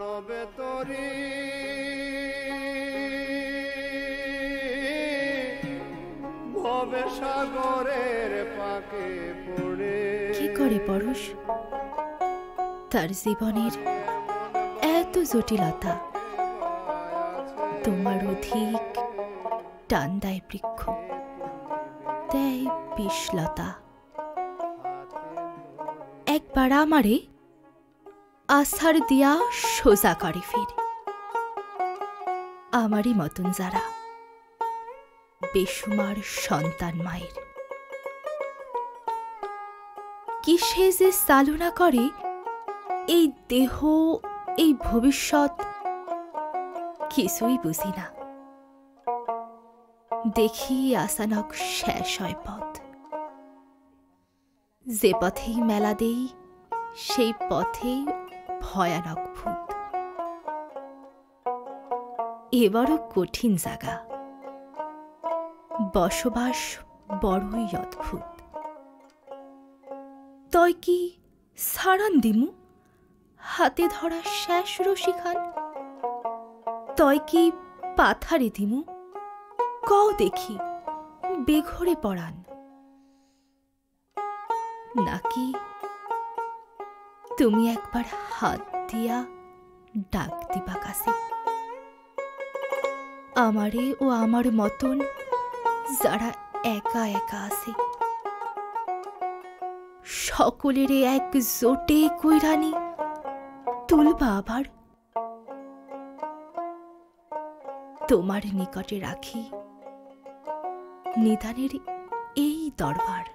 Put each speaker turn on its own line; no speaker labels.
মানবে তরি ভবে সাগরের পাকে পড়ে।
কি করে পরশ তার জীবনের এত জটিলতা, তোমার অধিক টান দেয় বৃক্ষ, দেয় বিষলতা। একবার আমারে আছাড় দিয়া সোজা করে ফির, আমারই মতন যারা বেসুমার সন্তান মায়ের। কিসে যে চালনা করে এই দেহ, এই ভবিষ্যৎ, কিছুই বুঝি না। দেখি আচানক শেষ হয় পথ, যে পথেই মেলা দেই সেই পথেই ভয়ানক ভূত। এবারও কঠিন জাগা, বসবাস বড়ই অদ্ভুত। তয় কি সারান দিমু হাতে ধরা শেষ রশিখান? তয় কি পাথারে দিমু কও দেখি বেঘরে পড়ান? নাকি তুমি একবার হাত দিয়া ডাক দিবা কাছে, আমারে ও আমার মতন যারা একা একা আছে, সকলেরে এক জোটে কইরানি তুলবা আবার? তোমার নিকটে রাখি নিদানের এই দরবার।